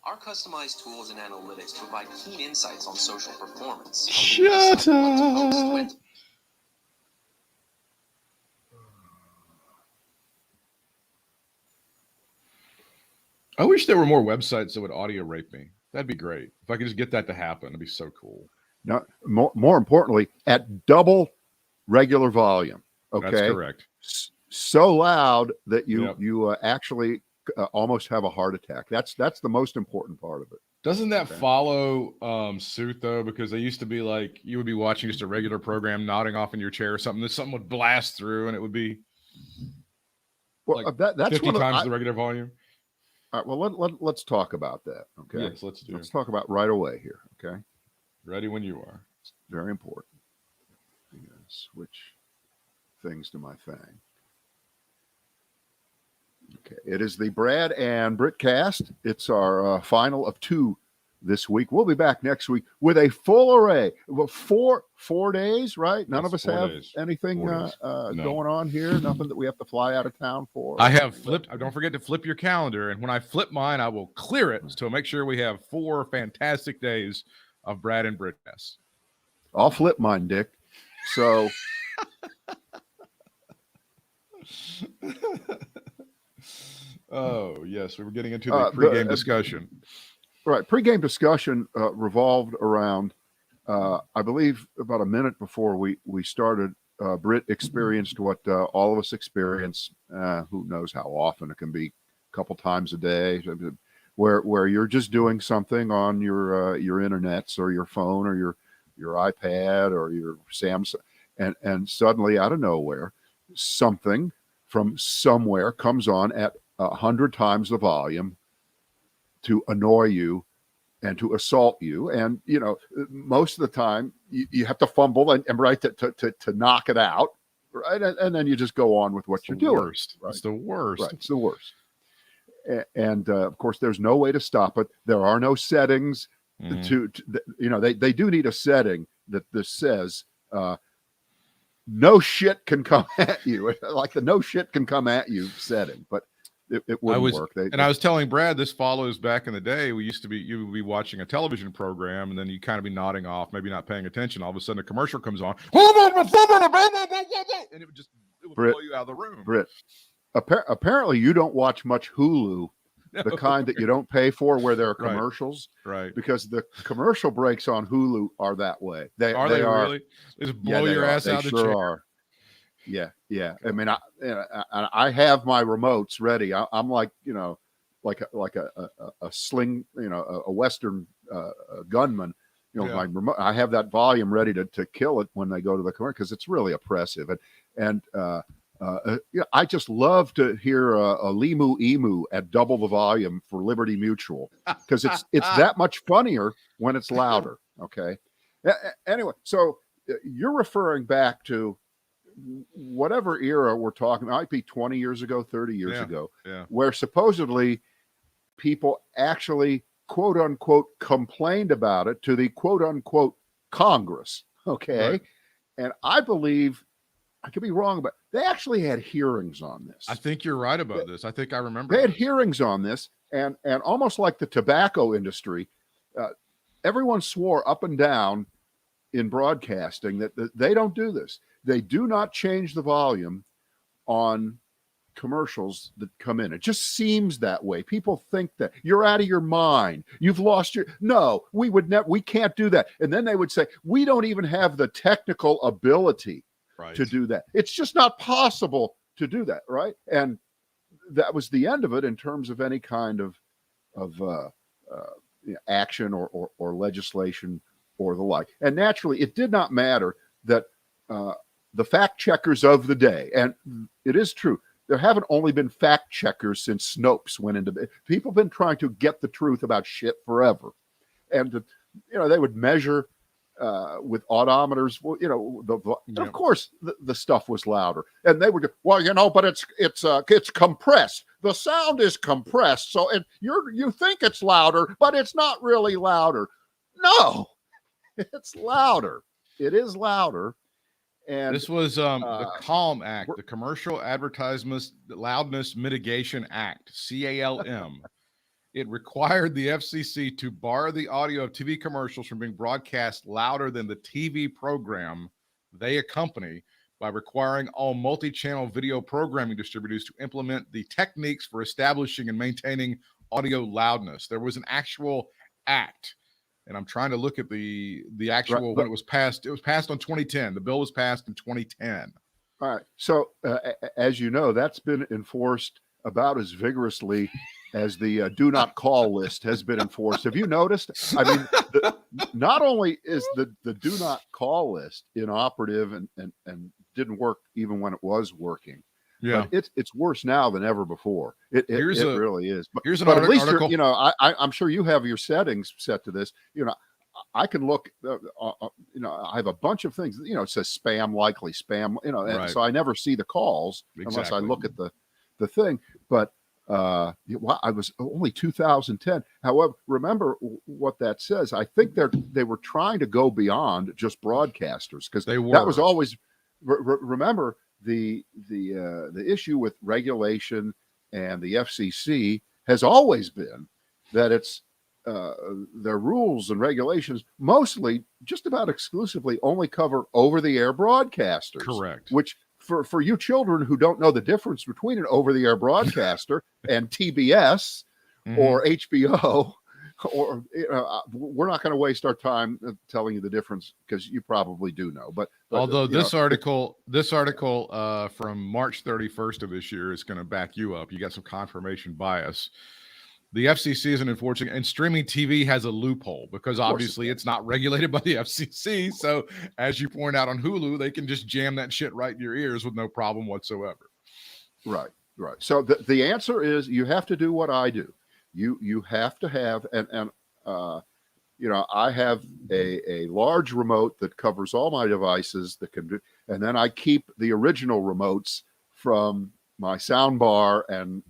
Our customized tools and analytics provide keen insights on social performance. Shut up. I wish there were more websites that would audio rape me. That'd be great. If I could just get that to happen, it'd be so cool. No, more importantly, at double regular volume. Okay, that's correct. So loud that you actually almost have a heart attack. That's the most important part of it. Doesn't that follow suit though? Because they used to be like you would be watching just a regular program, nodding off in your chair or something. Then something would blast through, and it would be that's 50 times the regular volume. All right, well, let's talk about that. Okay. Yes, let's talk about right away here. Okay. Ready when you are. It's very important. I'm going to switch things to my thing. Okay. It is the Brad and Britt cast. It's our final of 2 this week. We'll be back next week with a full array. Well, 4 days, right? None of us have anything going on here. Nothing that we have to fly out of town for. I have flipped. Don't forget to flip your calendar. And when I flip mine, I will clear it to make sure we have 4 fantastic days of Brad and Britt cast. I'll flip mine, Dick. So. Oh, yes. We were getting into the pregame discussion. Right. Pregame discussion revolved around, I believe, about a minute before we started, Britt experienced what all of us experience. Who knows how often it can be, a couple times a day, where you're just doing something on your internets or your phone or your iPad or your Samsung, and suddenly out of nowhere, something from somewhere comes on at 100 times the volume to annoy you and to assault you. And, most of the time you have to fumble and right to knock it out. Right. And then you just go on with what you're doing. Worst. Right? It's the worst. Right. It's the worst. And of course, there's no way to stop it. There are no settings to they do need a setting that this says, no shit can come at you, like the no shit can come at you setting, but it wouldn't work. I was telling Brad, this follows back in the day. You would be watching a television program and then you kind of be nodding off, maybe not paying attention. All of a sudden a commercial comes on and it would blow you out of the room. Britt, apparently you don't watch much Hulu, the kind that you don't pay for where there are commercials. Right. Because the commercial breaks on Hulu are that way. They are really? They just blow your ass out of the chair. Are. Yeah. I mean, I have my remotes ready. I'm like, like a sling, a Western gunman. My remote. I have that volume ready to kill it when they go to the commercial because it's really oppressive. And I just love to hear a Limu Emu at double the volume for Liberty Mutual because it's that much funnier when it's louder. Okay. Anyway, so you're referring back to whatever era we're talking, it might be 20 years ago, 30 years ago, where supposedly people actually, quote unquote, complained about it to the quote unquote Congress. Okay. Right. And I believe, I could be wrong, but they actually had hearings on this. I think you're right about this. I think I remember. They had hearings on this, and almost like the tobacco industry, everyone swore up and down in broadcasting that they don't do this. They do not change the volume on commercials that come in. It just seems that way. People think that you're out of your mind. You've lost your. No, we would never. We can't do that. And then they would say we don't even have the technical ability to do that. It's just not possible to do that, right? And that was the end of it in terms of any kind of action or legislation or the like. And naturally, it did not matter that the fact checkers of the day, and it is true, there haven't only been fact checkers since Snopes went into. People have been trying to get the truth about shit forever, and they would measure with odometers. Well, Yeah. of course the stuff was louder, and they would go, well, but it's compressed. The sound is compressed, so you think it's louder, but it's not really louder. No, it's louder. It is louder. And this was the CALM Act, the Commercial Advertisements Loudness Mitigation Act, CALM. It required the FCC to bar the audio of TV commercials from being broadcast louder than the TV program they accompany by requiring all multi-channel video programming distributors to implement the techniques for establishing and maintaining audio loudness. There was an actual act, and I'm trying to look at the actual when it was passed. It was passed on 2010. The bill was passed in 2010. All right. So as you know, that's been enforced about as vigorously as the do not call list has been enforced. Have you noticed? I mean, not only is the do not call list inoperative and didn't work even when it was working, but it's worse now than ever before. It really is. But at least article. I'm sure you have your settings set to this. I can look, I have a bunch of things, it says spam, likely spam, and so I never see the calls unless I look at the thing. But I was only 2010. However, remember what that says. I think they were trying to go beyond just broadcasters, because that was always, remember the issue with regulation and the FCC has always been that it's their rules and regulations mostly, just about exclusively, only cover over-the-air broadcasters. Correct. Which for you children who don't know the difference between an over-the-air broadcaster and TBS or HBO, or we're not going to waste our time telling you the difference, because you probably do know. But although this article from March 31st of this year is going to back you up. You got some confirmation bias. The FCC isn't enforcing, and streaming TV has a loophole because obviously it's not regulated by the FCC. So as you point out on Hulu, they can just jam that shit right in your ears with no problem whatsoever. Right. So the answer is you have to do what I do. You have to have, I have a large remote that covers all my devices that can do, and then I keep the original remotes from my sound bar and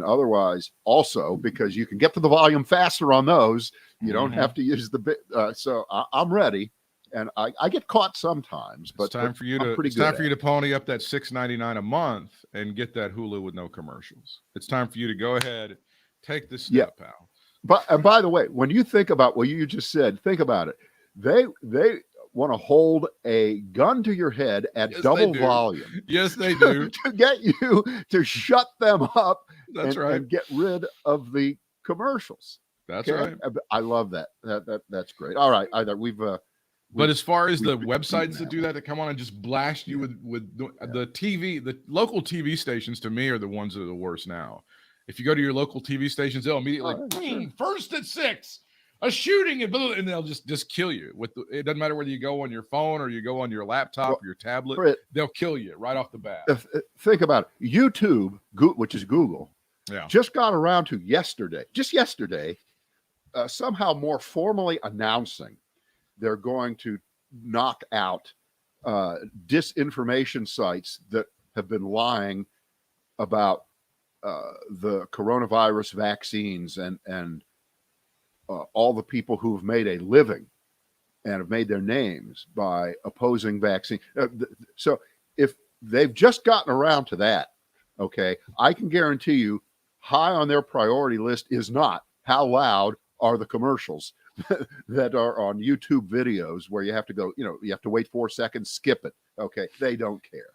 otherwise also, because you can get to the volume faster on those. You don't have to use the bit. So I'm ready, and I get caught sometimes. But it's time for you to pony up that $6.99 a month and get that Hulu with no commercials. It's time for you to go ahead, take this step, pal. And by the way, when you think about what you just said, think about it. They want to hold a gun to your head at double volume. Yes, they do. To get you to shut them up. That's right. And get rid of the commercials. That's right. I love that. That's great. All right. But as far as the websites that do that, that come on and just blast you with the TV, the local TV stations, to me, are the ones that are the worst now. If you go to your local TV stations, they'll immediately first at 6, a shooting, and they'll just kill you. It doesn't matter whether you go on your phone or you go on your laptop or your tablet, Britt, they'll kill you right off the bat. Think about it. YouTube, which is Google, just got around to yesterday, somehow more formally announcing they're going to knock out disinformation sites that have been lying about the coronavirus vaccines and all the people who've made a living and have made their names by opposing vaccine. So if they've just gotten around to that, okay, I can guarantee you high on their priority list is not how loud are the commercials that are on YouTube videos where you have to go, you have to wait 4 seconds, skip it. Okay. They don't care.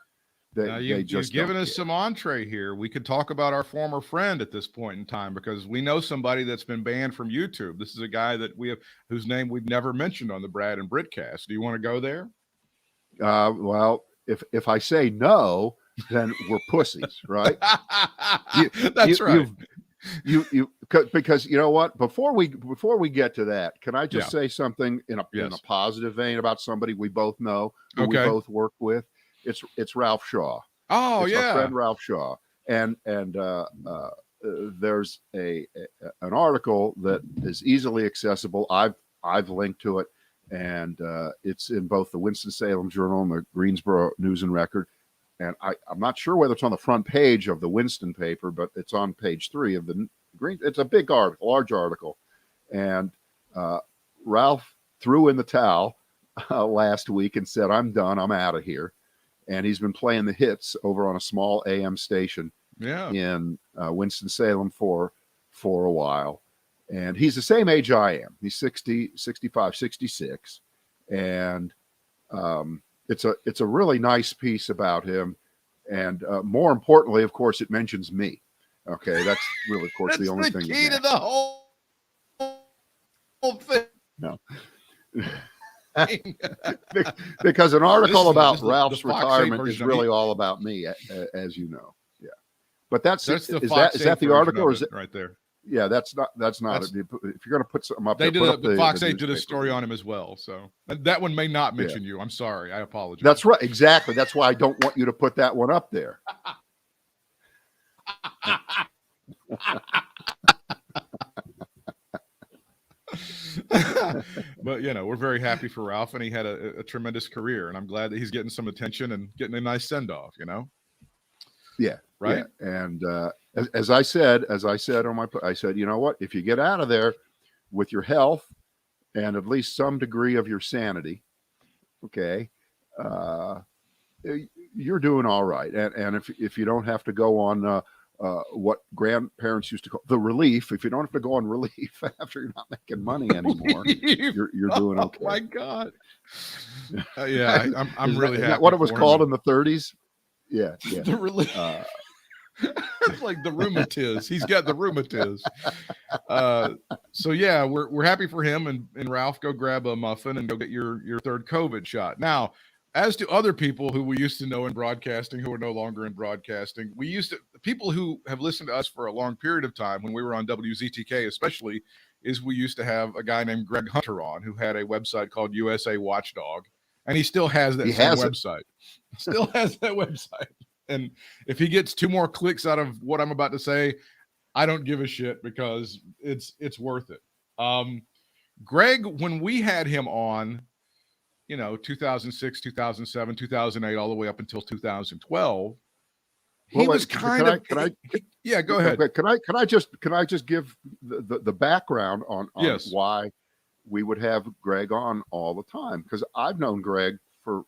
You've given us some entree here. We could talk about our former friend at this point in time, because we know somebody that's been banned from YouTube. This is a guy that whose name we've never mentioned on the Brad and Britt cast. Do you want to go there? Well, if I say no, then we're pussies, right? That's right. Because you know what? Before we get to that, can I just say something in a positive vein about somebody we both know, who we both work with? It's Ralph Shaw. Oh, it's our friend Ralph Shaw, and there's an article that is easily accessible. I've linked to it, and it's in both the Winston-Salem Journal and the Greensboro News and Record. And I'm not sure whether it's on the front page of the Winston paper, but it's on page 3 of the Green. It's a big article, large article. And Ralph threw in the towel last week and said, "I'm done. I'm out of here." And he's been playing the hits over on a small AM station in Winston-Salem for a while. And he's the same age I am. He's 60, 65, 66. And it's a really nice piece about him. And more importantly, of course, it mentions me. Okay, that's really, of course, the only thing. Key to the whole thing. No. Because an article about Ralph's retirement is really all about me, as you know. Yeah, but that's is that the article, or is it right there? Yeah, that's not it. If you're going to put something up, they there, did Fox 8 did a story on him as well. So that one may not mention you. I'm sorry. I apologize. That's right. Exactly. That's why I don't want you to put that one up there. But we're very happy for Ralph, and he had a tremendous career, and I'm glad that he's getting some attention and getting a nice send-off. Yeah, right. Yeah. And as I said on I said, you know what? If you get out of there with your health and at least some degree of your sanity, okay, you're doing all right. And if you don't have to go on what grandparents used to call the relief, if you don't have to go on relief after you're not making money anymore, you're doing okay. Oh my God. Yeah, I'm really happy. That what it was called in the 30s? Yeah. The relief. It's like the rheumatiz. He's got the rheumatiz. So yeah, we're happy for him, and Ralph, go grab a muffin and go get your third COVID shot. Now, as to other people who we used to know in broadcasting who are no longer in broadcasting, people who have listened to us for a long period of time when we were on WZTK especially, is we used to have a guy named Greg Hunter on who had a website called USA Watchdog, and he still has that website. Still has that website. And if he gets 2 more clicks out of what I'm about to say, I don't give a shit, because it's worth it. Greg, when we had him on, 2006, 2007, 2008, all the way up until 2012, he was kind of. Yeah, go ahead. Can I just give the background on yes. why we would have Greg on all the time? Because I've known Greg for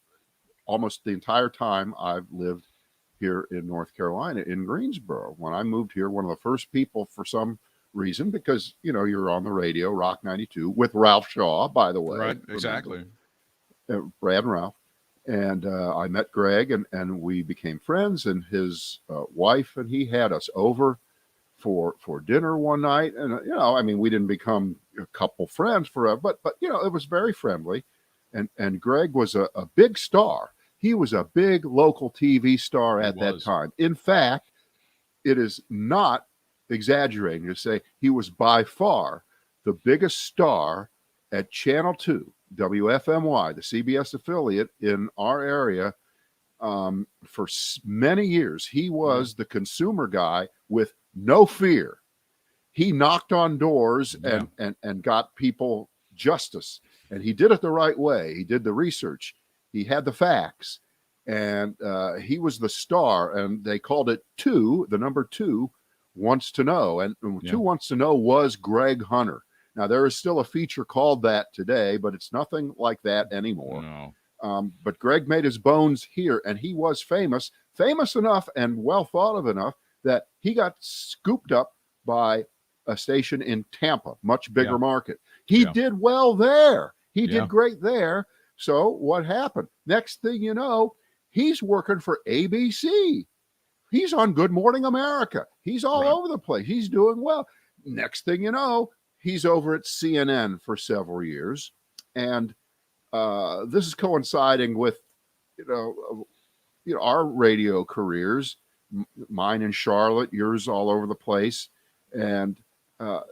almost the entire time I've lived here in North Carolina, in Greensboro. When I moved here, one of the first people, for some reason, because you're on the radio, Rock 92, with Ralph Shaw, by the way. Right, exactly. Brad and Ralph. And I met Greg, and we became friends, and his wife and he had us over for dinner one night. And, we didn't become a couple friends forever, but it was very friendly. And Greg was a big star. He was a big local TV star at that time. In fact, it is not exaggerating to say he was by far the biggest star at Channel 2, WFMY, the CBS affiliate in our area, for many years. He was the consumer guy with no fear. He knocked on doors and got people justice. And he did it the right way. He did the research. He had the facts. And he was the star. And they called it 2, the number 2, Wants to Know. And 2 Wants to Know was Greg Hunter. Now, there is still a feature called that today, but it's nothing like that anymore. No. But Greg made his bones here, and he was famous enough and well thought of enough that he got scooped up by a station in Tampa, much bigger market. He did well there. He did great there. So what happened? Next thing you know, he's working for ABC. He's on Good Morning America. He's all over the place. He's doing well. Next thing you know, he's over at CNN for several years. And this is coinciding with, our radio careers, mine in Charlotte, yours all over the place. And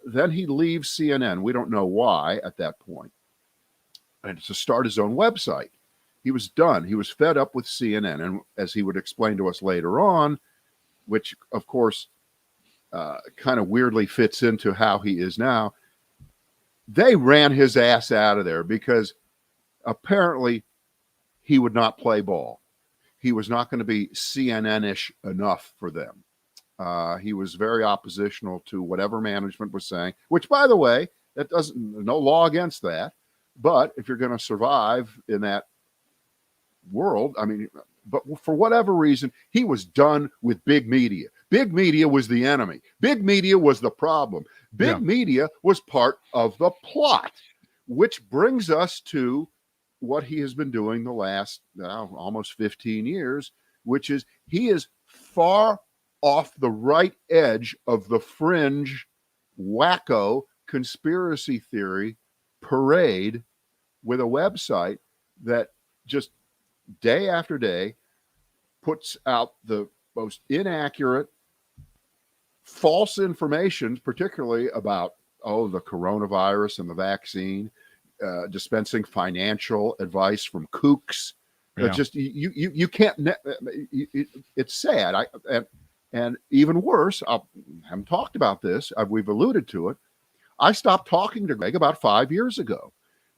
then he leaves CNN. We don't know why at that point. And to start his own website. He was done. He was fed up with CNN. And as he would explain to us later on, which, of course, kind of weirdly fits into how he is now, they ran his ass out of there because apparently he would not play ball. He was not going to be CNN-ish enough for them. He was very oppositional to whatever management was saying, which, by the way, no law against that. But if you're going to survive in that world, I mean, but for whatever reason, he was done with big media. Big media was the enemy. Big media was the problem. Big media was part of the plot, which brings us to what he has been doing the last almost 15 years, which is he is far off the right edge of the fringe wacko conspiracy theory parade with a website that just day after day puts out the most inaccurate, false information, particularly about the coronavirus and the vaccine, dispensing financial advice from kooks. Just you can't. It's sad. And even worse, I haven't talked about this. We've alluded to it. I stopped talking to Greg about 5 years ago,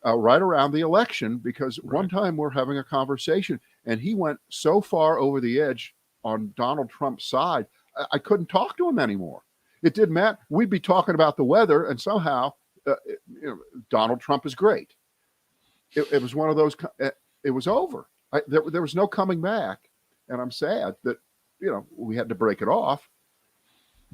right around the election, because one time we're having a conversation and he went so far over the edge on Donald Trump's side, I couldn't talk to him anymore. It didn't matter. We'd be talking about the weather, and somehow Donald Trump is great. It was one of those. It was over. There was no coming back, and I'm sad that we had to break it off,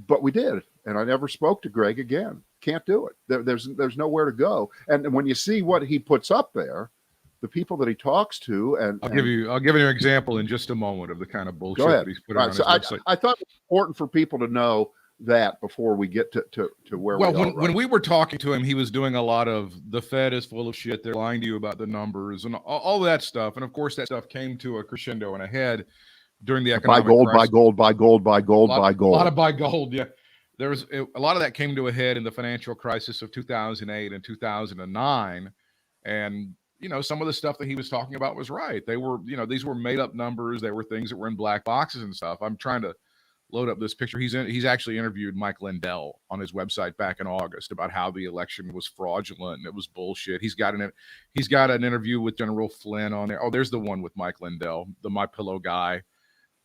but we did, and I never spoke to Greg again. Can't do it. There's nowhere to go. And when you see what he puts up there, the people that he talks to, and I'll give you an example in just a moment of the kind of bullshit that he's putting on his website. I thought it was important for people to know that before we get to where we are. Well, when we were talking to him, he was doing a lot of the Fed is full of shit. They're lying to you about the numbers and all that stuff. And of course, that stuff came to a crescendo and a head during the economic crisis. Buy gold, buy gold, buy gold, buy gold. A lot of buy gold, yeah. There was a lot of that came to a head in the financial crisis of 2008 and 2009. And, some of the stuff that he was talking about was right. They were, these were made up numbers. They were things that were in black boxes and stuff. I'm trying to load up this picture. He's actually interviewed Mike Lindell on his website back in August about how the election was fraudulent and it was bullshit. He's got an interview with General Flynn on there. Oh, there's the one with Mike Lindell, the My Pillow guy.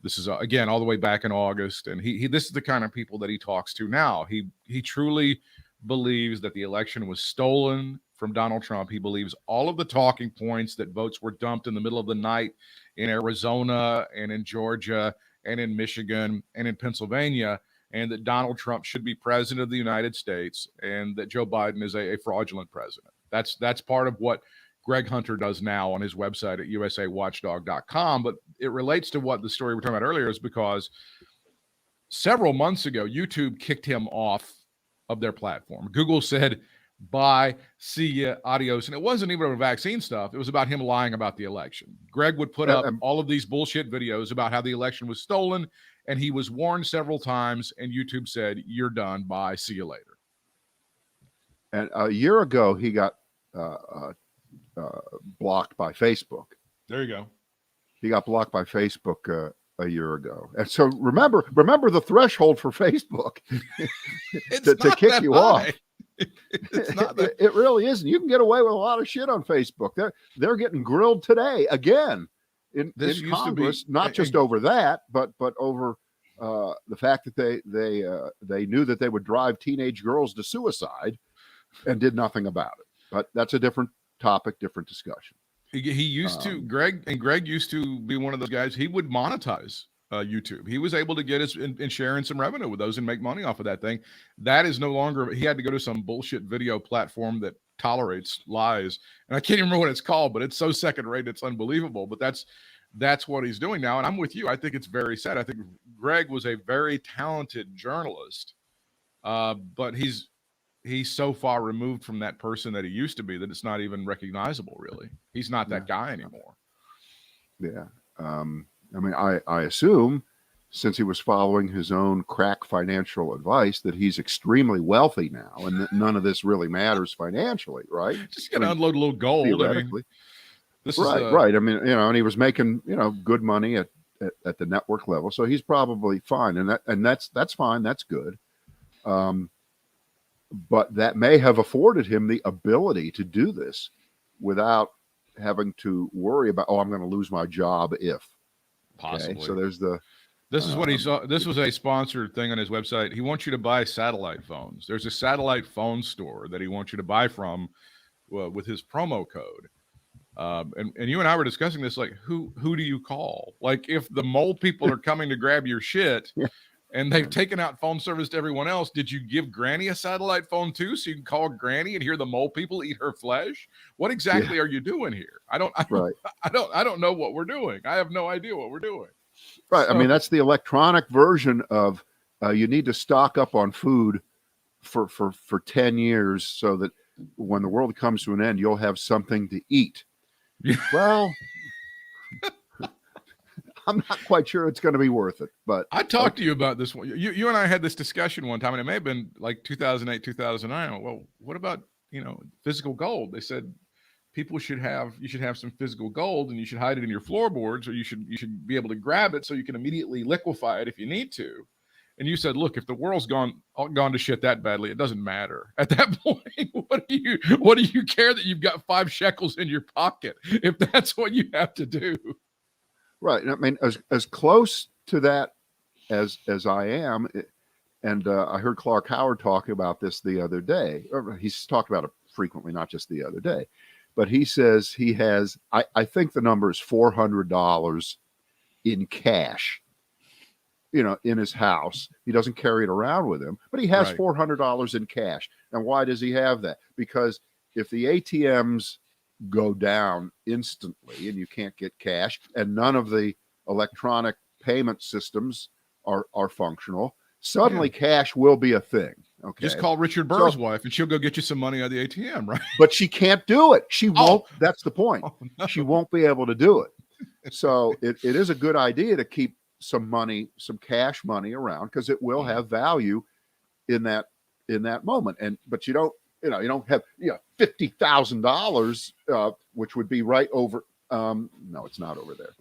This is again all the way back in August, and this is the kind of people that he talks to now. He truly believes that the election was stolen from Donald Trump. He believes all of the talking points that votes were dumped in the middle of the night in Arizona and in Georgia and in Michigan and in Pennsylvania, and that Donald Trump should be president of the United States, and that Joe Biden is a fraudulent president. That's part of what Greg Hunter does now on his website at usawatchdog.com. But it relates to what the story we were talking about earlier, is because several months ago, YouTube kicked him off of their platform. Google said, bye, see ya, adios. And it wasn't even about vaccine stuff. It was about him lying about the election. Greg would put up all of these bullshit videos about how the election was stolen, and he was warned several times, and YouTube said, you're done, bye, see you later. And a year ago, he got blocked by Facebook. There you go. He got blocked by Facebook a year ago. And so remember the threshold for Facebook to kick you off. It's not that. It really isn't. You can get away with a lot of shit on Facebook. They're getting grilled today again in Congress, not just over that, but over the fact that they knew that they would drive teenage girls to suicide and did nothing about it. But that's a different topic, different discussion. He used to, Greg used to be one of those guys. He would monetize YouTube. He was able to get his and share in some revenue with those and make money off of that thing. That is no longer, he had to go to some bullshit video platform that tolerates lies. And I can't even remember what it's called, but it's so second rate, it's unbelievable. But that's what he's doing now. And I'm with you. I think it's very sad. I think Greg was a very talented journalist, but he's so far removed from that person that he used to be that it's not even recognizable, really. He's not that guy anymore. Yeah. I mean, I assume, since he was following his own crack financial advice, that he's extremely wealthy now, and that none of this really matters financially, right? Just gonna unload a little gold. Theoretically. This right, is right. I mean, and he was making good money at the network level, so he's probably fine, and that's fine. That's good. But that may have afforded him the ability to do this without having to worry about, I'm going to lose my job if. Possibly. Okay? So there's the. This is what he saw. This was a sponsored thing on his website. He wants you to buy satellite phones. There's a satellite phone store that he wants you to buy from with his promo code. And you and I were discussing this, like, who do you call? Like, if the mole people are coming to grab your shit and they've taken out phone service to everyone else, did you give Granny a satellite phone too so you can call Granny and hear the mole people eat her flesh? What exactly are you doing here? I don't know what we're doing. I have no idea what we're doing. Right. So, I mean, that's the electronic version of you need to stock up on food for 10 years so that when the world comes to an end, you'll have something to eat. Well, I'm not quite sure it's going to be worth it, but I talked to you about this one. You and I had this discussion one time, and it may have been like 2008, 2009. Well, what about, physical gold? They said you should have some physical gold, and you should hide it in your floorboards, or you should be able to grab it so you can immediately liquefy it if you need to. And you said, look, if the world's gone to shit that badly, it doesn't matter. At that point, what do you care that you've got 5 shekels in your pocket if that's what you have to do? Right. I mean, as close to that as I am, and I heard Clark Howard talk about this the other day. He's talked about it frequently, not just the other day. But he says he has, I think the number is $400 in cash, in his house. He doesn't carry it around with him, but he has $400 in cash. And why does he have that? Because if the ATMs go down instantly and you can't get cash and none of the electronic payment systems are functional, suddenly cash will be a thing. Okay. Just call Richard Burr's wife and she'll go get you some money out of the ATM, right? But she can't do it. She won't. That's the point. No. She won't be able to do it. So it is a good idea to keep some cash money around because it will have value in that moment. But you don't have $50,000, which would be right over. No, it's not over there.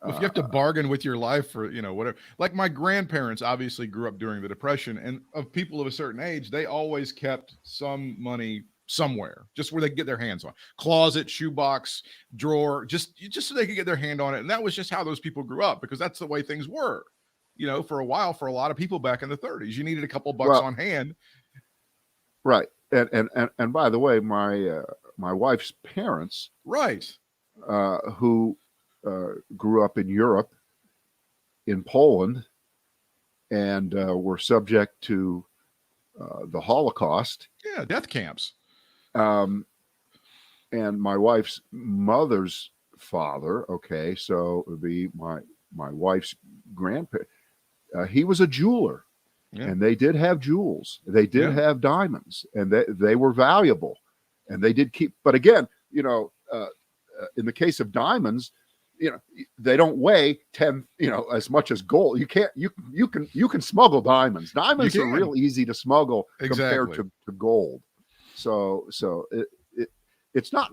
If you have to bargain with your life for, whatever, like my grandparents obviously grew up during the Depression, and of people of a certain age, they always kept some money somewhere, just where they could get their hands on. Closet, shoebox, drawer, just so they could get their hand on it. And that was just how those people grew up, because that's the way things were, for a while, for a lot of people back in the 30s. You needed a couple bucks on hand. Right. And by the way, my wife's parents, who grew up in Europe, in Poland, and were subject to the Holocaust. Yeah, death camps. And my wife's mother's father, so it would be my wife's grandparent. He was a jeweler, and they did have jewels. They did have diamonds, and they were valuable, and they did keep. But again, in the case of diamonds, they don't weigh 10, as much as gold. You can smuggle diamonds. Diamonds are real easy to smuggle compared to gold. So it's not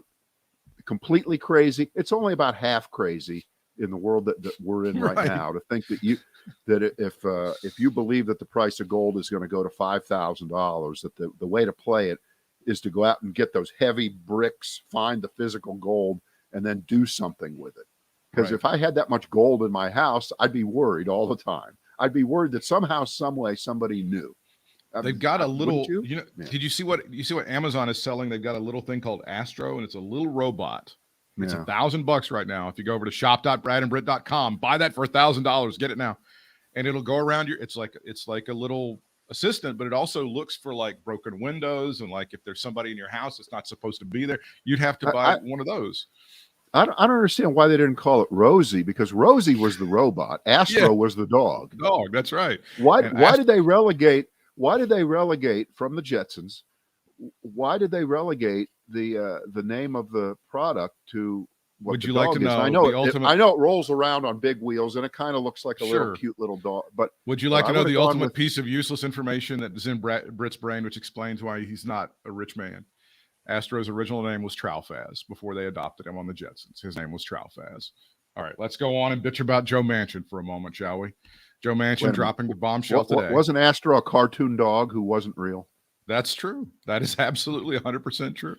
completely crazy. It's only about half crazy in the world that we're in right now, to think that if you believe that the price of gold is going to go to $5,000, that the way to play it is to go out and get those heavy bricks, find the physical gold, and then do something with it. Because if I had that much gold in my house, I'd be worried all the time. I'd be worried that somehow, some way, somebody knew. They've got a little, did you see what Amazon is selling? They've got a little thing called Astro, and it's a little robot. It's $1,000 right now. If you go over to shop.bradandbritt.com, buy that for $1,000, get it now. And it'll go around it's like a little assistant, but it also looks for like broken windows. And like, if there's somebody in your house that's not supposed to be there, you'd have to buy one of those. I don't understand why they didn't call it Rosie, because Rosie was the robot. Astro was the dog. Dog, that's right. Why did they relegate from the Jetsons? Why did they relegate the name of the product to what would the you dog like to is? know? I know it rolls around on big wheels and it kind of looks like a little cute little dog. But would you like to know the ultimate piece of useless information that is in Britt's brain, which explains why he's not a rich man? Astro's original name was Trowfaz before they adopted him on the Jetsons. His name was Trowfaz. All right, let's go on and bitch about Joe Manchin for a moment, shall we? Joe Manchin dropping the bombshell today. Wasn't Astro a cartoon dog who wasn't real? That's true. That is absolutely 100% true.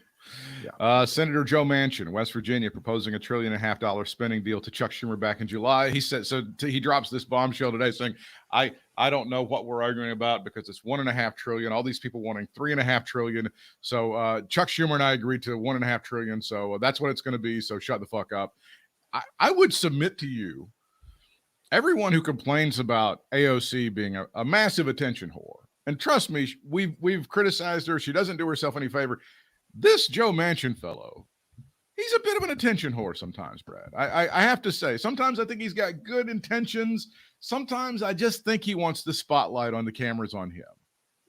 Senator Joe Manchin, West Virginia, proposing $1.5 trillion spending deal to Chuck Schumer back in July. He said, he drops this bombshell today saying, I don't know what we're arguing about because it's $1.5 trillion. All these people wanting $3.5 trillion. So Chuck Schumer and I agreed to $1.5 trillion. So that's what it's going to be. So shut the fuck up. I would submit to you, everyone who complains about AOC being a massive attention whore, and trust me, we've criticized her. She doesn't do herself any favor. This Joe Manchin fellow, he's a bit of an attention whore sometimes, Brad. I have to say, sometimes I think he's got good intentions. Sometimes I just think he wants the spotlight on the cameras on him.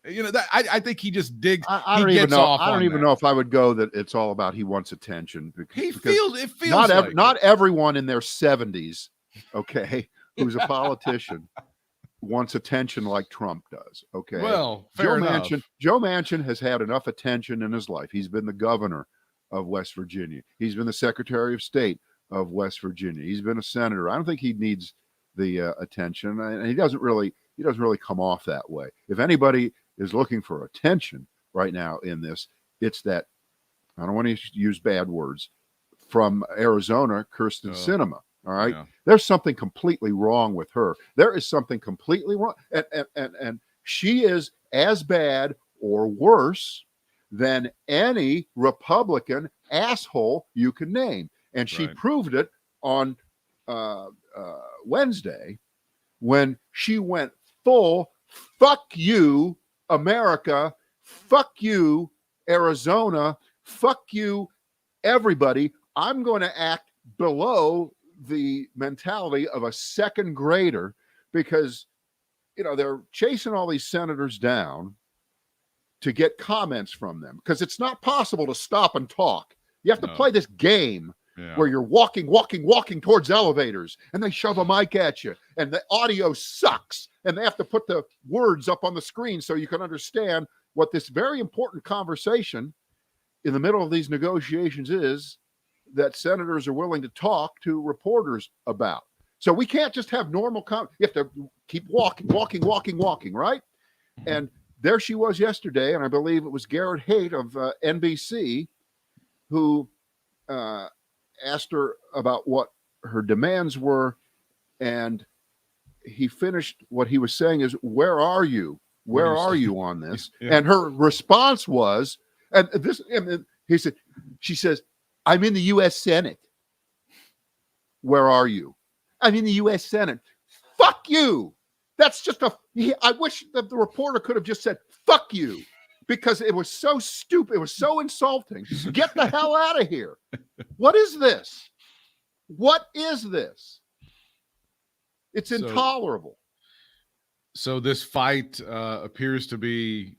You know, that I think he just digs. I don't even know. I don't even know if I would go that it's all about he wants attention. It feels not everyone in their 70s, okay, who's a politician wants attention like Trump does. Okay. Well, fair enough. Joe Manchin has had enough attention in his life. He's been the governor of West Virginia. He's been the Secretary of State of West Virginia. He's been a senator. I don't think he needs the attention, and he doesn't really come off that way. If anybody is looking for attention right now in this, it's that, I don't want to use bad words, from Arizona, Kirsten Sinema. All right. Yeah. There's something completely wrong with her. There is something completely wrong. And she is as bad or worse than any Republican asshole you can name. And she proved it on Wednesday when she went full, fuck you, America, fuck you, Arizona, fuck you, everybody. I'm going to act below the mentality of a second grader because, you know, they're chasing all these senators down to get comments from them because it's not possible to stop and talk. You have to play this game where you're walking towards elevators and they shove a mic at you and the audio sucks and they have to put the words up on the screen so you can understand what this very important conversation in the middle of these negotiations is that senators are willing to talk to reporters about. So we can't just have normal you have to keep walking, right? And there she was yesterday, and I believe it was Garrett Haight of NBC who asked her about what her demands were, and he finished what he was saying is, where are you? Where are you on this? Yeah. And her response was, she says, I'm in the U.S. Senate. Where are you? I'm in the U.S. Senate. Fuck you. That's just I wish that the reporter could have just said, fuck you, because it was so stupid. It was so insulting. Get the hell out of here. What is this? What is this? It's intolerable. So this fight appears to be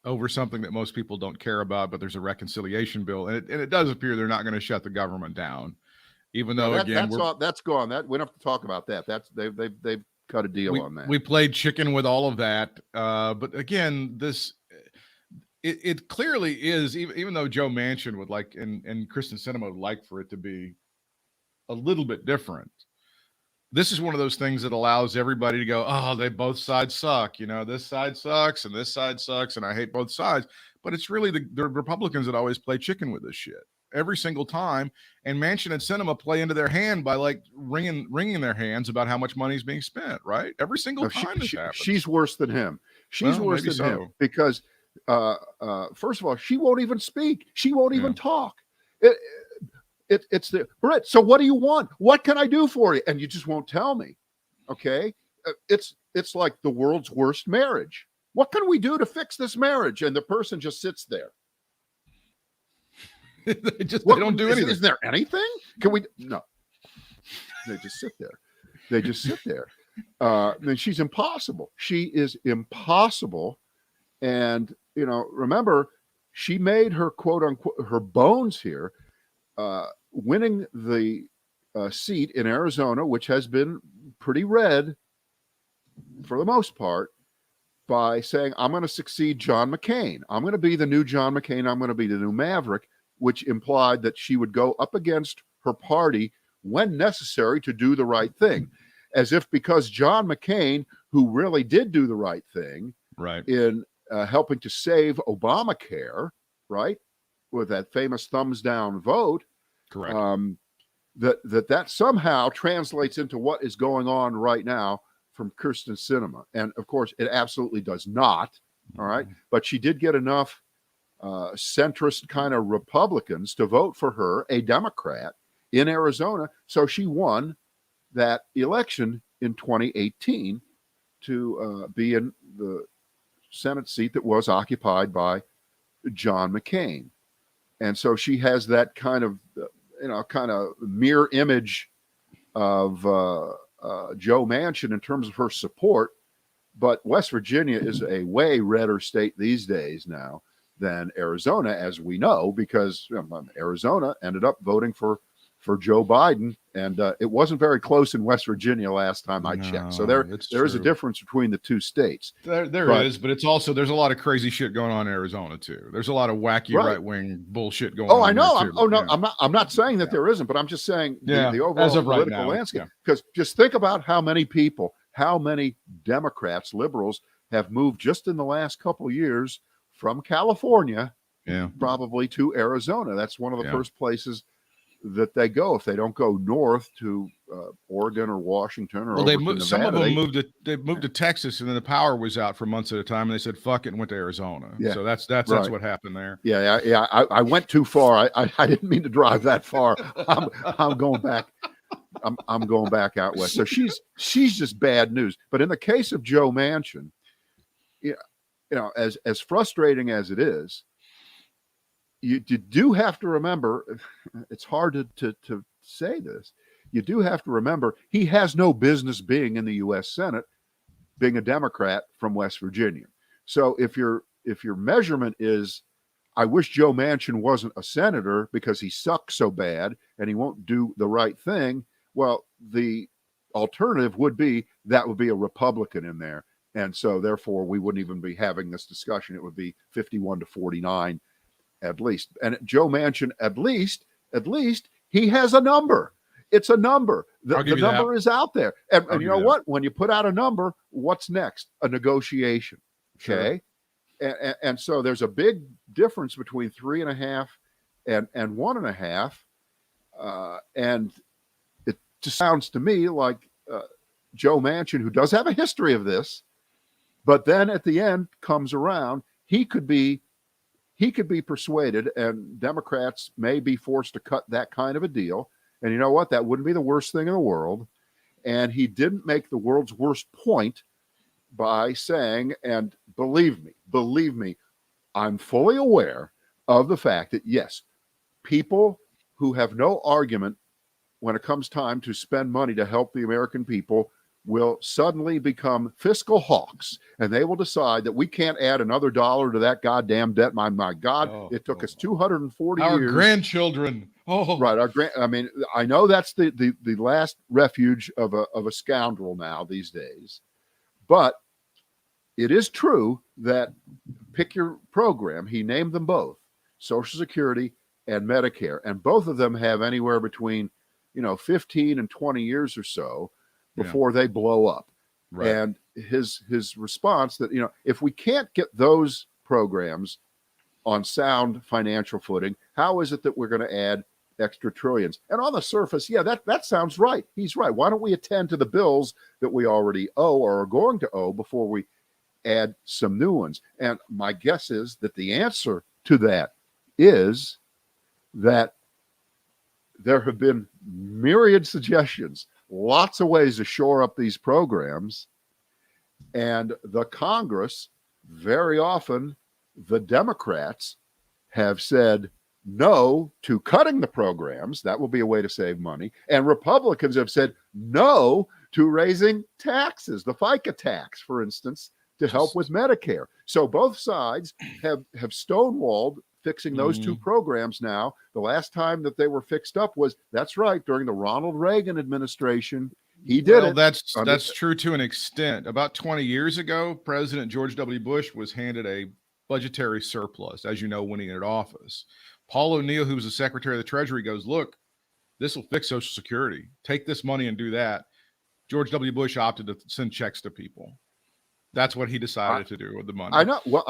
over something that most people don't care about, but there's a reconciliation bill, and it does appear they're not going to shut the government down, even though that's gone. That we don't have to talk about that. They've cut a deal on that. We played chicken with all of that, but again, it clearly is. Even though Joe Manchin would like and Kristen Sinema would like for it to be a little bit different. This is one of those things that allows everybody to go, oh, they both sides suck. You know, this side sucks and this side sucks and I hate both sides. But it's really the Republicans that always play chicken with this shit every single time. And Manchin and Sinema play into their hand by like wringing their hands about how much money is being spent, right? Every single time this happens. She's worse than him. She's worse than him because, first of all, she won't even speak. She won't even talk. It's the Britt. So what do you want? What can I do for you? And you just won't tell me. Okay. It's like the world's worst marriage. What can we do to fix this marriage? And the person just sits there. they don't do anything. Is there anything? Can we? No. They just sit there. And she's impossible. She is impossible. And, you know, remember, she made her quote unquote, her bones here, winning the seat in Arizona, which has been pretty red for the most part, by saying, I'm going to succeed John McCain. I'm going to be the new John McCain. I'm going to be the new Maverick, which implied that she would go up against her party when necessary to do the right thing. As if because John McCain, who really did do the right thing in helping to save Obamacare, right, with that famous thumbs down vote, Correct. that somehow translates into what is going on right now from Kirsten Sinema. And of course, it absolutely does not. All right. But she did get enough centrist kind of Republicans to vote for her, a Democrat in Arizona. So she won that election in 2018 to be in the Senate seat that was occupied by John McCain. And so she has that kind of, kind of mirror image of Joe Manchin in terms of her support. But West Virginia is a way redder state these days now than Arizona, as we know, because Arizona ended up voting for Joe Biden, and it wasn't very close in West Virginia last time I checked. So there is a difference between the two states. There is, but it's also, there's a lot of crazy shit going on in Arizona too. There's a lot of wacky right-wing bullshit going on. Oh, I know. Yeah. I'm not saying that there isn't, but I'm just saying the overall as of political right now, landscape. Because just think about how many people, how many Democrats, liberals have moved just in the last couple of years from California, probably to Arizona. That's one of the first places that they go if they don't go north to Oregon or Washington or they moved. Nevada. Some of them moved to Texas, and then the power was out for months at a time, and they said fuck it and went to Arizona. Yeah. So that's right. What happened there. Yeah. I went too far. I didn't mean to drive that far. I'm going back. I'm going back out west. So she's just bad news. But in the case of Joe Manchin, as frustrating as it is, you do have to remember, it's hard to say this. You do have to remember he has no business being in the U.S. Senate, being a Democrat from West Virginia. So if your measurement is, I wish Joe Manchin wasn't a senator because he sucks so bad and he won't do the right thing. Well, the alternative would be that would be a Republican in there. And so therefore we wouldn't even be having this discussion. It would be 51-49 at least. And Joe Manchin, at least he has a number. It's a number. The number is out there. And you know what? When you put out a number, what's next? A negotiation. Okay. Sure. And so there's a big difference between 3.5 and 1.5. And it just sounds to me like Joe Manchin, who does have a history of this, but then at the end comes around, he could be persuaded, and Democrats may be forced to cut that kind of a deal. And you know what? That wouldn't be the worst thing in the world. And he didn't make the world's worst point by saying, and believe me, I'm fully aware of the fact that, yes, people who have no argument when it comes time to spend money to help the American people will suddenly become fiscal hawks, and they will decide that we can't add another dollar to that goddamn debt. My God, it took us 240 years. Our grandchildren. Oh, right. I mean, I know that's the last refuge of a scoundrel now these days, but it is true that pick your program. He named them both, Social Security and Medicare, and both of them have anywhere between 15 and 20 years or so before they blow up. Right. And his response that, if we can't get those programs on sound financial footing, how is it that we're going to add extra trillions? And on the surface, that sounds right. He's right. Why don't we attend to the bills that we already owe or are going to owe before we add some new ones? And my guess is that the answer to that is that there have been myriad suggestions, lots of ways to shore up these programs. And the Congress, very often, the Democrats have said no to cutting the programs. That will be a way to save money. And Republicans have said no to raising taxes, the FICA tax, for instance, to help with Medicare. So both sides have stonewalled fixing those two programs now. The last time that they were fixed up was, that's right, during the Ronald Reagan administration. He did it. That's true to an extent. About 20 years ago, President George W. Bush was handed a budgetary surplus, as you know, when he entered office. Paul O'Neill, who was the Secretary of the Treasury, goes, look, this will fix Social Security. Take this money and do that. George W. Bush opted to send checks to people. That's what he decided to do with the money. I know. Well,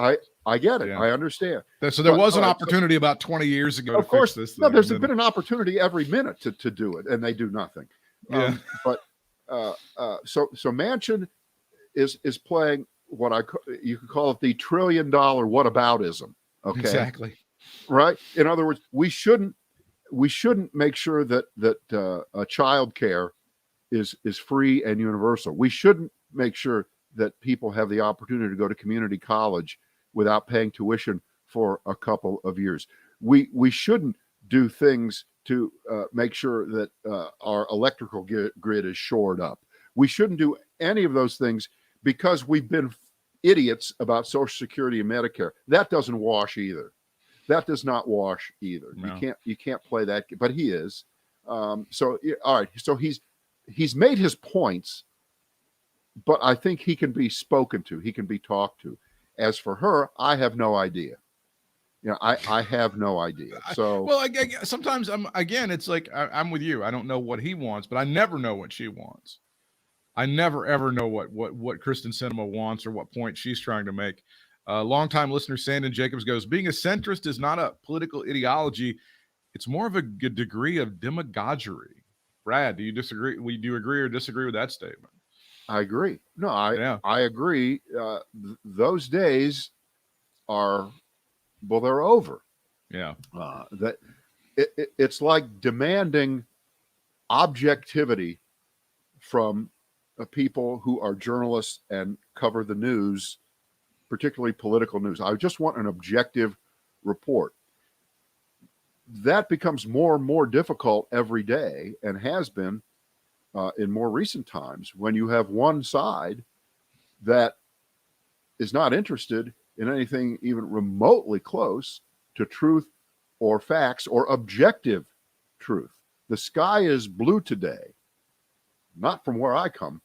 I get it. Yeah. I understand. So there was an all right, opportunity about 20 years ago of to course, fix this no, thing. there's been an opportunity every minute to do it, and they do nothing. Yeah. But so Manchin is playing what you could call it the $1 trillion whataboutism. Okay, Exactly. Right. In other words, we shouldn't make sure that child care is free and universal. We shouldn't make sure that people have the opportunity to go to community college without paying tuition for a couple of years. We shouldn't do things to make sure that our electrical grid is shored up. We shouldn't do any of those things because we've been idiots about Social Security and Medicare. That doesn't wash either. That does not wash either. No. You can't play that, but he is. So all right. So he's made his points, but I think he can be spoken to. He can be talked to. As for her, I have no idea. I have no idea. So sometimes it's like I'm with you. I don't know what he wants, but I never know what she wants. I never ever know what Kristen Sinema wants or what point she's trying to make. Longtime listener Sandon Jacobs goes, being a centrist is not a political ideology. It's more of a degree of demagoguery. Brad, do you disagree? Do you agree or disagree with that statement? I agree. No, I agree. Those days they're over. Yeah. It's like demanding objectivity from people who are journalists and cover the news, particularly political news. I just want an objective report. That becomes more and more difficult every day, and has been in more recent times, when you have one side that is not interested in anything even remotely close to truth or facts or objective truth. The sky is blue today. Not from where I come.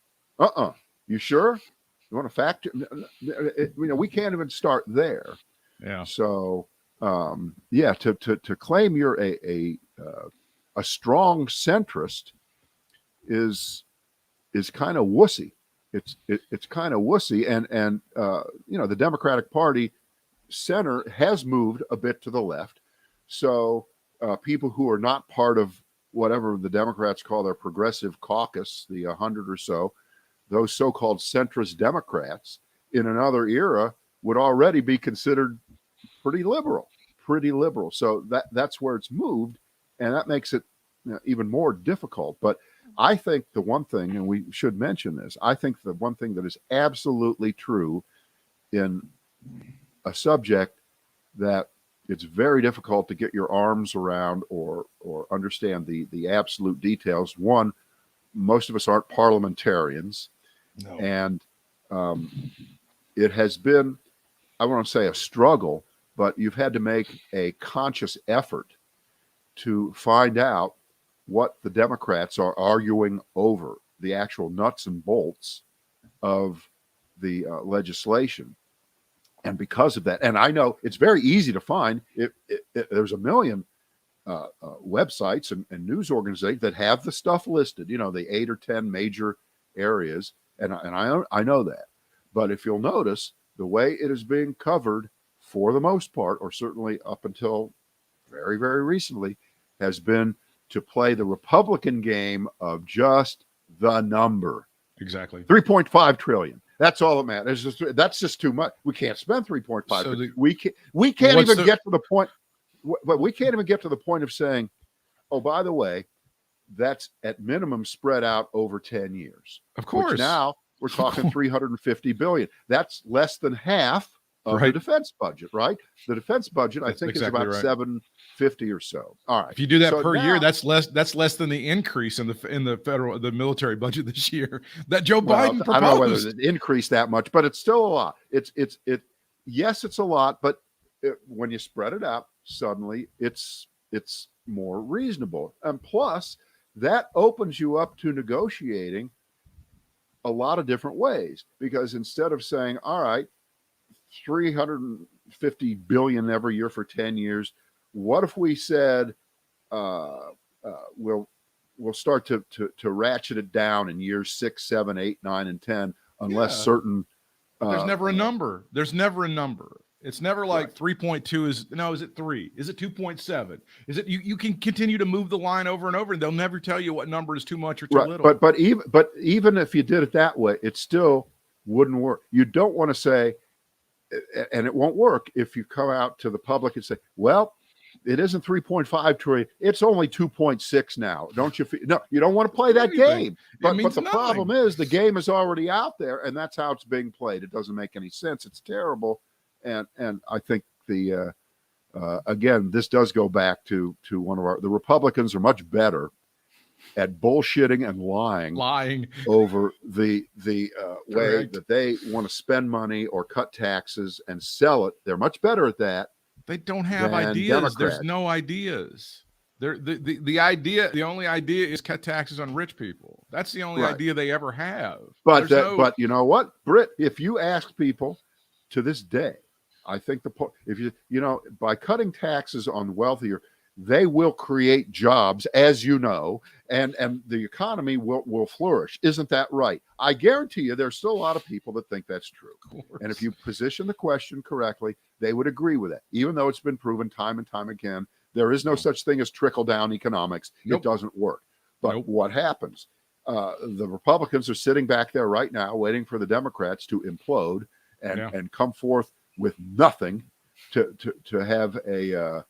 You sure? You want to fact? We can't even start there. Yeah. So, to claim you're a strong centrist is kind of wussy. It's kind of wussy, and the Democratic Party center has moved a bit to the left. So people who are not part of whatever the Democrats call their progressive caucus, the 100 or so, those so-called centrist Democrats in another era would already be considered pretty liberal. So that's where it's moved, and that makes it even more difficult. But I think the one thing, and we should mention this, I think the one thing that is absolutely true in a subject that it's very difficult to get your arms around or understand the absolute details. One, most of us aren't parliamentarians. No. And it has been, I want to say, a struggle, but you've had to make a conscious effort to find out what the Democrats are arguing over, the actual nuts and bolts of the legislation. And because of that, and I know it's very easy to find, there's a million websites and news organizations that have the stuff listed, the 8 or 10 major areas. And I know that. But if you'll notice, the way it is being covered for the most part, or certainly up until very, very recently, has been to play the Republican game of just the number. Exactly. 3.5 trillion. That's all that matters. That's just too much. We can't spend 3.5 trillion. We can't even get to the point. But we can't even get to the point of saying, oh, by the way, that's at minimum spread out over 10 years. Of course. Which now we're talking 350 billion. That's less than half of the defense budget, right? The defense budget, I think, exactly is about 750 or so. All right. If you do that per year, that's less than the increase in the military budget this year that Joe Biden proposed. I don't know whether it increased that much, but it's still a lot. Yes, it's a lot, but when you spread it out, suddenly it's more reasonable. And plus, that opens you up to negotiating a lot of different ways, because instead of saying, all right, 350 billion every year for 10 years, what if we said we'll start to ratchet it down in years 6, 7, 8, 9, and 10 unless certain But there's never a number. There's never a number. It's never like Right. 3.2 is it 3? Is it 2.7? Is it you can continue to move the line over and over and they'll never tell you what number is too much or too little. But even if you did it that way, it still wouldn't work. You don't want to say, and it won't work if you come out to the public and say, well, it isn't 3.5 trillion. It's only 2.6 now. Don't you feel? No, you don't want to play that game. But the problem is the game is already out there, and that's how it's being played. It doesn't make any sense. It's terrible. And I think again, this does go back to one of the Republicans are much better at bullshitting and lying over the way that they want to spend money or cut taxes and sell it. They're much better at that. They don't have ideas. Democrats. There's no ideas. The only idea is cut taxes on rich people. That's the only idea they ever have. But you know what, Britt? If you ask people to this day, I think by cutting taxes on wealthier, they will create jobs, as you know, and the economy will flourish. Isn't that right? I guarantee you there's still a lot of people that think that's true. And if you position the question correctly, they would agree with it. Even though it's been proven time and time again, there is no such thing as trickle-down economics. It doesn't work. But what happens? The Republicans are sitting back there right now waiting for the Democrats to implode and come forth with nothing to have a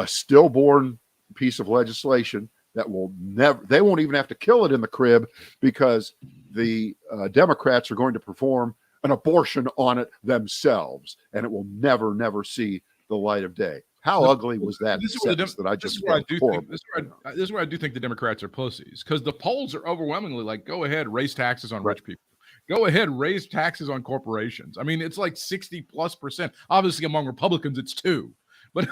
stillborn piece of legislation that will never, they won't even have to kill it in the crib because the Democrats are going to perform an abortion on it themselves, and it will never see the light of day. How ugly was that sentence that I just This is where I do think the Democrats are pussies, because the polls are overwhelmingly like, go ahead, raise taxes on rich people. Go ahead, raise taxes on corporations. I mean, it's like 60+%. Obviously, among Republicans, it's 2%. But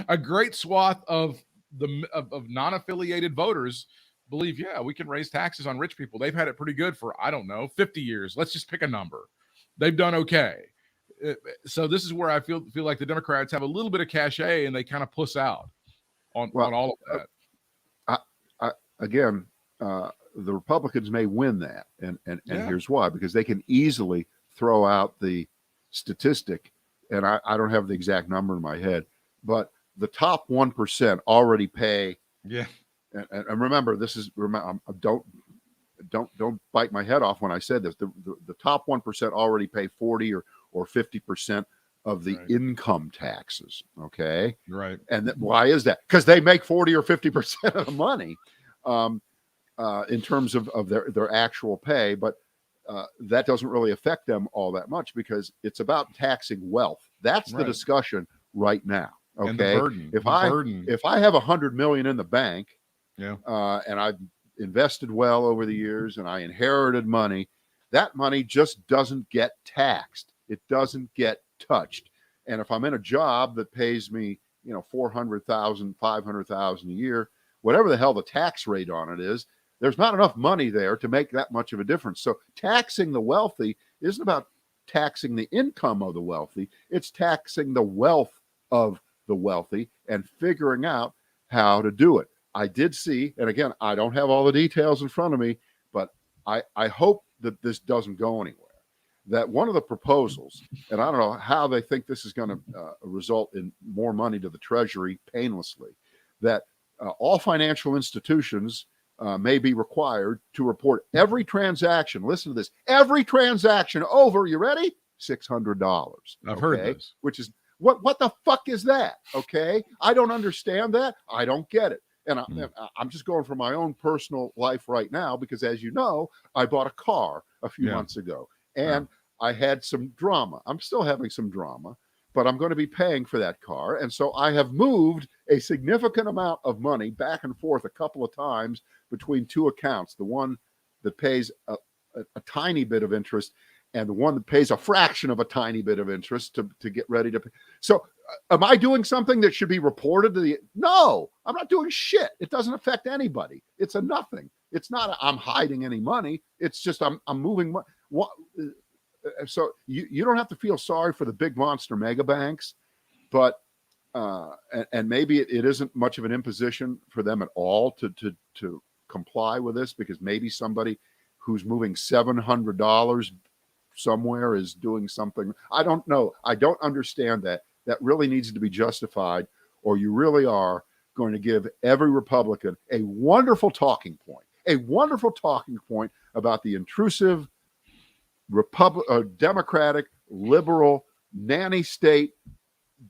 a great swath of non-affiliated voters believe, we can raise taxes on rich people. They've had it pretty good for, 50 years. Let's just pick a number. They've done okay. So this is where I feel like the Democrats have a little bit of cachet and they kind of puss out on all of that. The Republicans may win that. And here's why, because they can easily throw out the statistic, and I don't have the exact number in my head, but the top 1% already pay. Yeah. And remember, don't bite my head off when I said this. The top 1% already pay 40 or 50% of the income taxes. Okay. Right. And why is that? Because they make 40 or 50% of the money in terms of their actual pay. But that doesn't really affect them all that much because it's about taxing wealth. That's the discussion right now. Okay. And the burden. If I have $100 million in the bank, and I've invested well over the years and I inherited money, that money just doesn't get taxed. It doesn't get touched. And if I'm in a job that pays me, $400,000, $500,000 a year, whatever the hell the tax rate on it is, there's not enough money there to make that much of a difference. So taxing the wealthy isn't about taxing the income of the wealthy. It's taxing the wealth of the wealthy and figuring out how to do it. I did see, and again, I don't have all the details in front of me, but I hope that this doesn't go anywhere. That one of the proposals, and I don't know how they think this is going to result in more money to the Treasury painlessly, that all financial institutions may be required to report every transaction. Listen to this: every transaction over, you ready? $600. I've heard this. Which is what the fuck is that? Okay, I don't understand that. I don't get it. And I'm just going from my own personal life right now because, as you know, I bought a car a few months ago, and I had some drama. I'm still having some drama, but I'm going to be paying for that car. And so I have moved a significant amount of money back and forth a couple of times between two accounts, the one that pays a tiny bit of interest and the one that pays a fraction of a tiny bit of interest to get ready to pay. So am I doing something that should be reported to the? No, I'm not doing shit. It doesn't affect anybody. It's a nothing. It's not I'm hiding any money. It's just I'm moving. So you don't have to feel sorry for the big monster mega banks, but and maybe it isn't much of an imposition for them at all to comply with this, because maybe somebody who's moving $700 somewhere is doing something. I don't know. I don't understand that. That really needs to be justified, or you really are going to give every Republican a wonderful talking point about the intrusive Democratic, liberal, nanny state,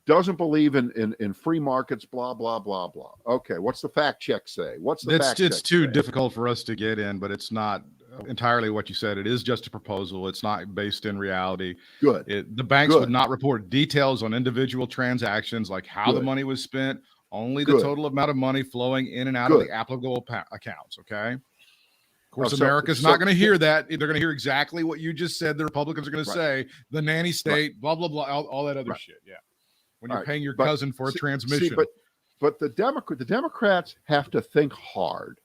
doesn't believe in free markets, blah, blah, blah, blah. Okay, what's the fact check say? It's too difficult for us to get in, but it's not entirely what you said. It is just a proposal. It's not based in reality. Good. The banks would not report details on individual transactions, like how the money was spent, only the total amount of money flowing in and out of the applicable accounts, okay? Of course, America's not going to hear that. They're going to hear exactly what you just said. The Republicans are going to say, the nanny state, blah, blah, blah, all that other shit, yeah. When you're paying your cousin for a transmission. But the Democrats have to think hard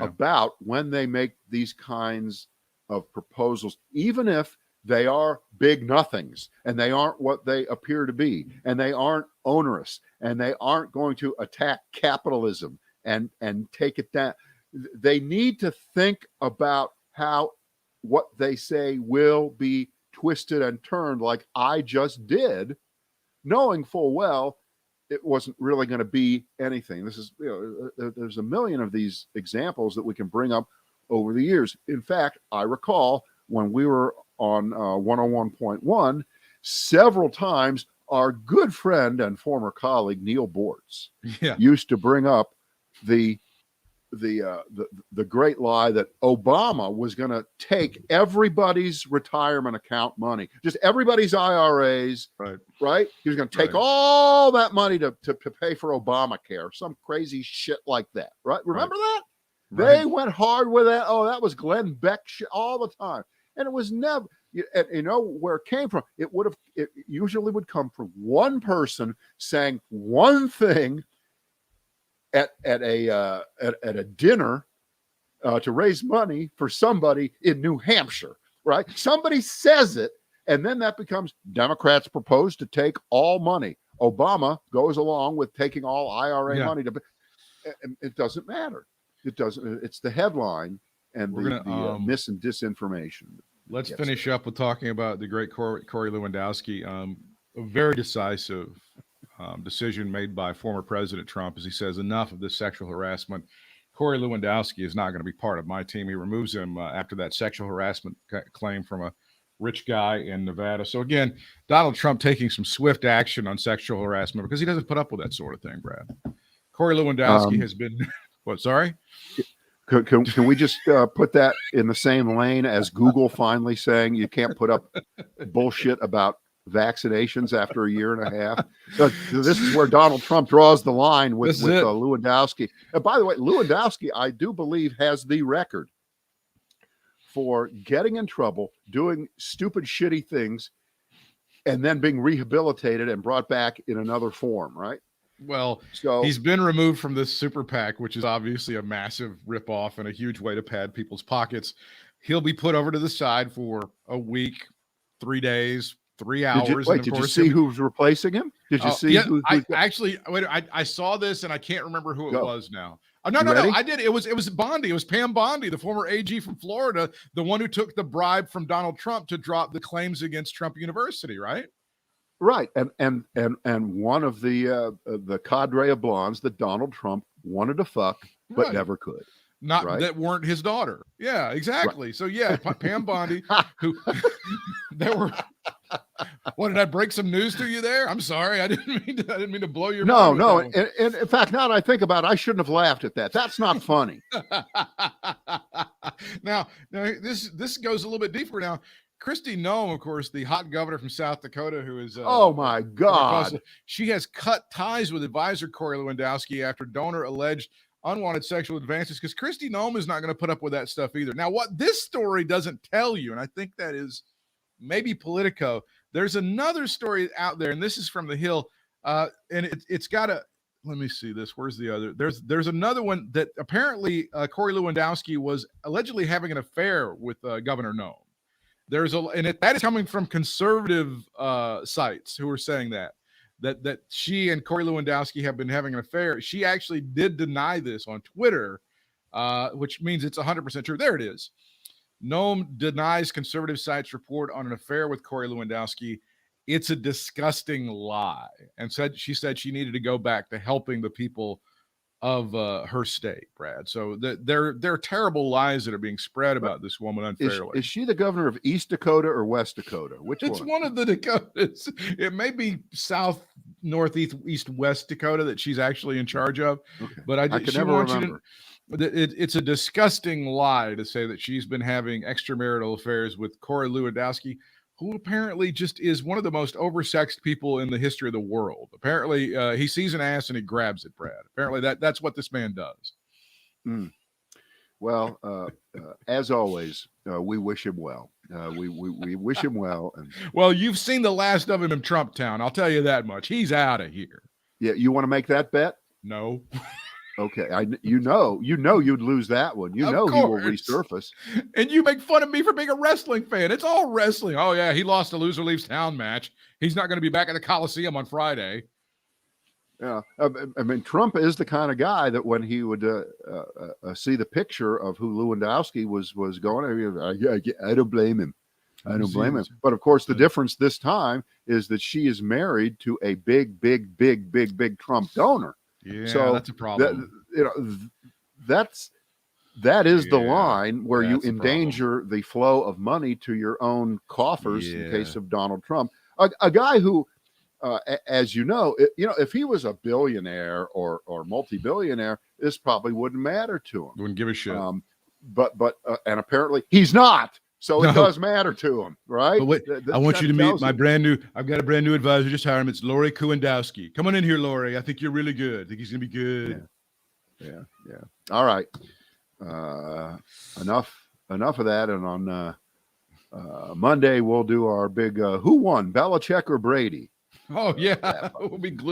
about when they make these kinds of proposals, even if they are big nothings and they aren't what they appear to be, and they aren't onerous, and they aren't going to attack capitalism and take it down. They need to think about how what they say will be twisted and turned, like I just did, knowing full well it wasn't really going to be anything. This is, there's a million of these examples that we can bring up over the years. In fact, I recall when we were on 101.1, several times our good friend and former colleague Neil Bortz used to bring up the great lie that Obama was going to take everybody's retirement account money, just everybody's IRAs, right? He was going to take all that money to pay for Obamacare, some crazy shit like that, right? Remember that? They went hard with that. Oh, that was Glenn Beck shit all the time. And it was never, you know where it came from. It usually would come from one person saying one thing at a dinner to raise money for somebody in New Hampshire, right? Somebody says it, and then that becomes Democrats propose to take all money. Obama goes along with taking all IRA money it doesn't matter. It doesn't. It's the headline and the mis and disinformation. Let's finish up with talking about the great Corey Lewandowski. A very decisive decision made by former President Trump, as he says, enough of this sexual harassment. Corey Lewandowski is not going to be part of my team. He removes him after that sexual harassment claim from a rich guy in Nevada. So again, Donald Trump taking some swift action on sexual harassment because he doesn't put up with that sort of thing, Brad. Corey Lewandowski has been what? Sorry. Can we just put that in the same lane as Google finally saying you can't put up bullshit about vaccinations after a year and a half? This is where Donald Trump draws the line with Lewandowski. And by the way, Lewandowski, I do believe, has the record for getting in trouble, doing stupid, shitty things, and then being rehabilitated and brought back in another form, right? Well, so he's been removed from this super PAC, which is obviously a massive ripoff and a huge way to pad people's pockets. He'll be put over to the side for a week, 3 days, 3 hours. Did you see who's replacing him? Did you see? I saw this and I can't remember who it was now. No, I did. It was Bondi. It was Pam Bondi, the former AG from Florida, the one who took the bribe from Donald Trump to drop the claims against Trump University, right? Right, and one of the cadre of blondes that Donald Trump wanted to fuck but never could. That weren't his daughter. Yeah, exactly. Right. So yeah, Pam Bondi, who there were. What, did I break some news to you there? I'm sorry, I didn't mean to blow your mind. No. And in fact, now that I think about it, I shouldn't have laughed at that. That's not funny. Now this goes a little bit deeper now. Kristi Noem, of course, the hot governor from South Dakota, who is oh my God, she has cut ties with advisor Corey Lewandowski after donor alleged unwanted sexual advances, because Kristi Noem is not going to put up with that stuff either. Now, what this story doesn't tell you, and I think that is maybe Politico, there's another story out there, and this is from The Hill, and it's got a. Let me see this. Where's the other? There's another one that apparently Corey Lewandowski was allegedly having an affair with Governor Noem. That is coming from conservative sites who are saying that she and Corey Lewandowski have been having an affair. She actually did deny this on Twitter, which means it's 100% true. There it is. Noam denies conservative sites report on an affair with Corey Lewandowski. It's a disgusting lie, and she said she needed to go back to helping the people of her state, Brad. So they're terrible lies that are being spread about this woman unfairly. Is she the governor of East Dakota or West Dakota? Which it's one? one of the Dakotas. It may be south, northeast, east, west Dakota that she's actually in charge of. Okay. But I can never remember. It's a disgusting lie to say that she's been having extramarital affairs with Corey Lewandowski, who apparently just is one of the most oversexed people in the history of the world. Apparently, he sees an ass and he grabs it, Brad. Apparently, that's what this man does. Well, as always, we wish him well. We wish him well. And well, you've seen the last of him in Trump Town. I'll tell you that much. He's out of here. Yeah, you want to make that bet? No. Okay, you know you'd lose that one. You know he will resurface. And you make fun of me for being a wrestling fan. It's all wrestling. Oh yeah, he lost a loser leaves town match. He's not going to be back at the Coliseum on Friday. Yeah, I mean Trump is the kind of guy that when he would see the picture of who Lewandowski was going, I don't blame him. I don't blame him. But of course, the difference this time is that she is married to a big Trump donor. Yeah, so that's a problem. That is the line where you endanger the flow of money to your own coffers in case of Donald Trump, a guy who, as you know, if he was a billionaire or multi-billionaire, this probably wouldn't matter to him. Wouldn't give a shit. But and apparently he's not. So it does matter to him, right? But wait, I want you to meet my I've got a brand new advisor, just hired him. It's Lori Lewandowski. Come on in here, Lori. I think you're really good. I think he's going to be good. Yeah. All right. Enough of that. And on Monday, we'll do our big who won, Belichick or Brady? Oh, yeah. We'll be glued.